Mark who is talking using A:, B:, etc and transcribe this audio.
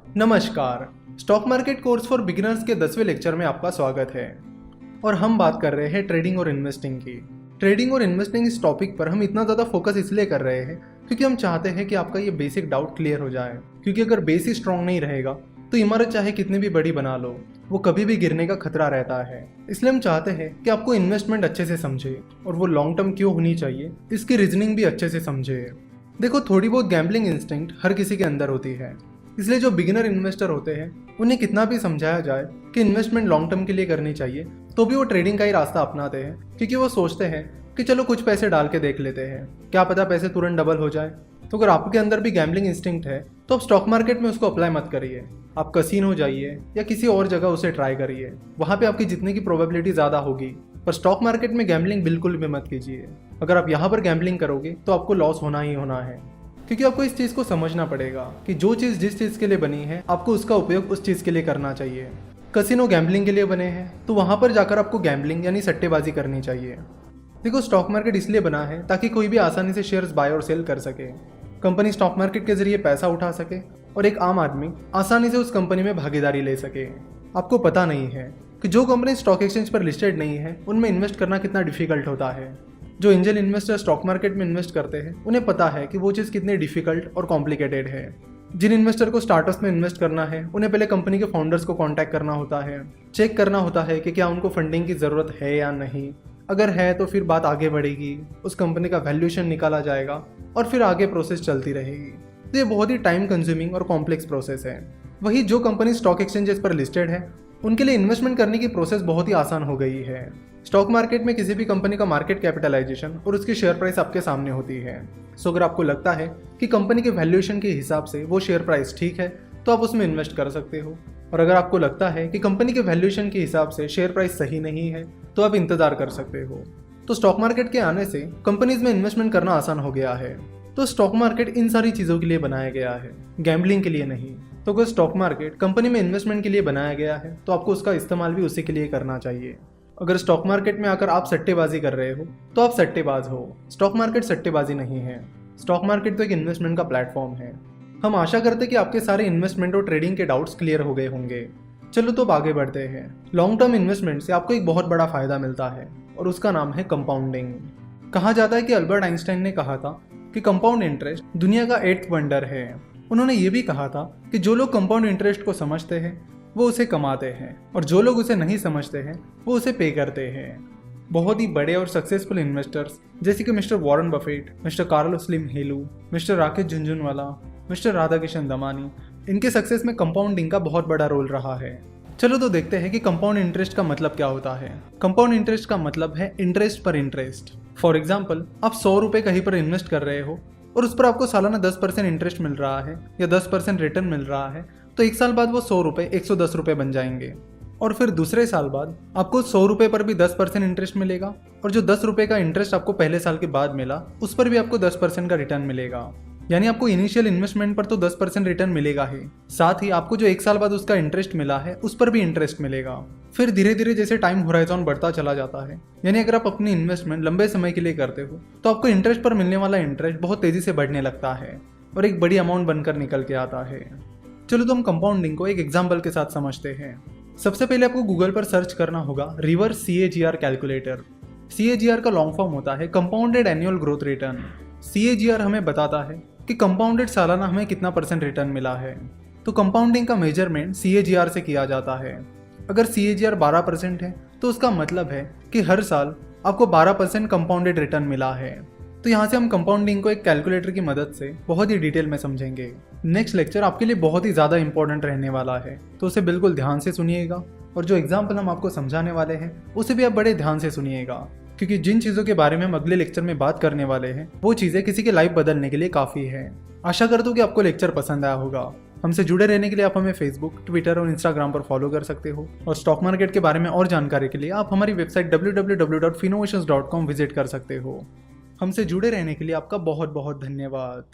A: नमस्कार। Stock market course for beginners के 10वें लेक्चर में आपका स्वागत है और हम बात कर रहे हैं ट्रेडिंग और इन्वेस्टिंग की। ट्रेडिंग और इन्वेस्टिंग इस टॉपिक पर हम इतना ज़्यादा फोकस इसलिए कर रहे हैं क्योंकि हम चाहते हैं कि आपका ये बेसिक डाउट क्लियर हो जाए, क्योंकि अगर बेस ही स्ट्रॉन्ग नहीं रहेगा तो इमारत चाहे कितनी भी बड़ी बना लो वो कभी भी गिरने का खतरा रहता है। इसलिए हम चाहते हैं कि आपको इन्वेस्टमेंट अच्छे से समझे और वो लॉन्ग टर्म क्यों होनी चाहिए इसकी रीजनिंग भी अच्छे से समझे। देखो, थोड़ी बहुत गैम्बलिंग इंस्टिंक्ट हर किसी के अंदर होती है, इसलिए जो बिगिनर इन्वेस्टर होते हैं उन्हें कितना भी समझाया जाए कि इन्वेस्टमेंट लॉन्ग टर्म के लिए करनी चाहिए तो भी वो ट्रेडिंग का ही रास्ता अपनाते हैं, क्योंकि वो सोचते हैं कि चलो कुछ पैसे डाल के देख लेते हैं, क्या पता पैसे तुरंत डबल हो जाए। तो अगर आपके अंदर भी गैम्बलिंग इंस्टिंक्ट है तो आप स्टॉक मार्केट में उसको अप्लाई मत करिए। आप कसीनो जाइए या किसी और जगह उसे ट्राई करिए, वहाँ पे आपकी जीतने की प्रोबेबिलिटी ज़्यादा होगी। पर स्टॉक मार्केट में गैम्बलिंग बिल्कुल भी मत कीजिए। अगर आप यहाँ पर गैम्बलिंग करोगे तो आपको लॉस होना ही होना है, क्योंकि आपको इस चीज़ को समझना पड़ेगा कि जो चीज़ जिस चीज़ के लिए बनी है आपको उसका उपयोग उस चीज़ के लिए करना चाहिए। कसिनो गैम्बलिंग के लिए बने हैं तो वहाँ पर जाकर आपको गैम्बलिंग यानी सट्टेबाजी करनी चाहिए। देखो, स्टॉक मार्केट इसलिए बना है ताकि कोई भी आसानी से शेयर्स बाय और सेल कर सके, कंपनी स्टॉक मार्केट के जरिए पैसा उठा सके और एक आम आदमी आसानी से उस कंपनी में भागीदारी ले सके। आपको पता नहीं है कि जो कंपनी स्टॉक एक्सचेंज पर लिस्टेड नहीं है उनमें इन्वेस्ट करना कितना डिफिकल्ट होता है। जो एंजल इन्वेस्टर स्टॉक मार्केट में इन्वेस्ट करते हैं उन्हें पता है कि वो चीज़ कितनी डिफिकल्ट और कॉम्प्लिकेटेड है। जिन इन्वेस्टर को स्टार्टअप्स में इन्वेस्ट करना है उन्हें पहले कंपनी के फाउंडर्स को कांटेक्ट करना होता है, चेक करना होता है कि क्या उनको फंडिंग की ज़रूरत है या नहीं। अगर है तो फिर बात आगे बढ़ेगी, उस कंपनी का वैल्यूएशन निकाला जाएगा और फिर आगे प्रोसेस चलती रहेगी। तो ये बहुत ही टाइम कंज्यूमिंग और कॉम्प्लेक्स प्रोसेस है। वही जो कंपनी स्टॉक एक्सचेंजेस पर लिस्टेड है उनके लिए इन्वेस्टमेंट करने की प्रोसेस बहुत ही आसान हो गई है। स्टॉक मार्केट में किसी भी कंपनी का मार्केट कैपिटलाइजेशन और उसकी शेयर प्राइस आपके सामने होती है। सो अगर आपको लगता है कि कंपनी के वैल्यूएशन के हिसाब से वो शेयर प्राइस ठीक है तो आप उसमें इन्वेस्ट कर सकते हो, और अगर आपको लगता है कि कंपनी के वैल्यूएशन के हिसाब से शेयर प्राइस सही नहीं है तो आप इंतजार कर सकते हो। तो स्टॉक मार्केट के आने से कंपनीज में इन्वेस्टमेंट करना आसान हो गया है। तो स्टॉक मार्केट इन सारी चीज़ों के लिए बनाया गया है, गैम्बलिंग के लिए नहीं। तो अगर स्टॉक मार्केट कंपनी में इन्वेस्टमेंट के लिए बनाया गया है तो आपको उसका इस्तेमाल भी उसी के लिए करना चाहिए। अगर स्टॉक मार्केट में आकर आप सट्टेबाजी कर रहे हो तो आप सट्टेबाज हो। स्टॉक मार्केट सट्टेबाजी नहीं है। स्टॉक मार्केट तो एक इन्वेस्टमेंट का प्लेटफॉर्म है। हम आशा करते हैं कि आपके सारे इन्वेस्टमेंट और ट्रेडिंग के डाउट्स क्लियर हो गए होंगे। चलो तो अब आगे बढ़ते हैं। लॉन्ग टर्म इन्वेस्टमेंट से आपको एक बहुत बड़ा फायदा मिलता है और उसका नाम है कंपाउंडिंग। कहा जाता है कि अल्बर्ट आइंस्टाइन ने कहा था कि कंपाउंड इंटरेस्ट दुनिया का 8th वंडर है। उन्होंने ये भी कहा था कि जो लोग कंपाउंड इंटरेस्ट को समझते हैं वो उसे कमाते हैं और जो लोग उसे नहीं समझते हैं वो उसे पे करते हैं। बहुत ही बड़े और सक्सेसफुल इन्वेस्टर्स जैसे कि mister Warren Buffett, mister Carlo Slim Helu, mister Rakesh Jhunjhunwala, mister Radhakishan Damani, इनके सक्सेस में कंपाउंडिंग का बहुत बड़ा रोल रहा है। चलो तो देखते हैं कि कंपाउंड इंटरेस्ट का मतलब क्या होता है। कंपाउंड इंटरेस्ट का मतलब है इंटरेस्ट पर इंटरेस्ट। फॉर एग्जाम्पल, आप 100 रुपये कहीं पर इन्वेस्ट कर रहे हो और उस पर आपको सालाना 10% इंटरेस्ट मिल रहा है या 10% रिटर्न मिल रहा है, तो एक साल बाद वो 100 रुपये 110 रुपये बन जाएंगे। और फिर दूसरे साल बाद आपको 100 रुपये पर भी 10% इंटरेस्ट मिलेगा और जो 10 रुपये का इंटरेस्ट आपको पहले साल के बाद मिला उस पर भी आपको 10% का रिटर्न मिलेगा। यानी आपको इनिशियल इन्वेस्टमेंट पर तो 10% रिटर्न मिलेगा ही, साथ ही आपको जो एक साल बाद उसका इंटरेस्ट मिला है उस पर भी इंटरेस्ट मिलेगा। फिर धीरे धीरे जैसे टाइम होराइजन बढ़ता चला जाता है, यानी अगर आप अपनी इन्वेस्टमेंट लंबे समय के लिए करते हो तो आपको इंटरेस्ट पर मिलने वाला इंटरेस्ट बहुत तेजी से बढ़ने लगता है और एक बड़ी अमाउंट बनकर निकल के आता है। चलो तो हम कंपाउंडिंग को एक एग्जाम्पल के साथ समझते हैं। सबसे पहले आपको गूगल पर सर्च करना होगा रिवर्स CAGR कैलकुलेटर। CAGR का लॉन्ग फॉर्म होता है compounded annual growth return. CAGR हमें बताता है कि कंपाउंडेड सालाना हमें कितना % रिटर्न मिला है। तो कंपाउंडिंग का मेजरमेंट CAGR से किया जाता है। अगर CAGR 12% है तो उसका मतलब है कि हर साल आपको 12% कंपाउंडेड रिटर्न मिला है। तो यहाँ से हम कंपाउंडिंग को एक कैलकुलेटर की मदद से बहुत ही डिटेल में समझेंगे। नेक्स्ट लेक्चर आपके लिए बहुत ही ज़्यादा इंपॉर्टेंट रहने वाला है, तो उसे बिल्कुल ध्यान से सुनिएगा और जो एग्जाम्पल हम आपको समझाने वाले हैं उसे भी आप बड़े ध्यान से सुनिएगा, क्योंकि जिन चीज़ों के बारे में हम अगले लेक्चर में बात करने वाले हैं वो चीज़ें किसी की लाइफ बदलने के लिए काफ़ी है। आशा करता हूँ कि आपको लेक्चर पसंद आया होगा। हमसे जुड़े रहने के लिए आप हमें फेसबुक, ट्विटर और इंस्टाग्राम पर फॉलो कर सकते हो और स्टॉक मार्केट के बारे में और जानकारी के लिए आप हमारी वेबसाइट www.finnovations.com विजिट कर सकते हो। हमसे जुड़े रहने के लिए आपका बहुत बहुत धन्यवाद।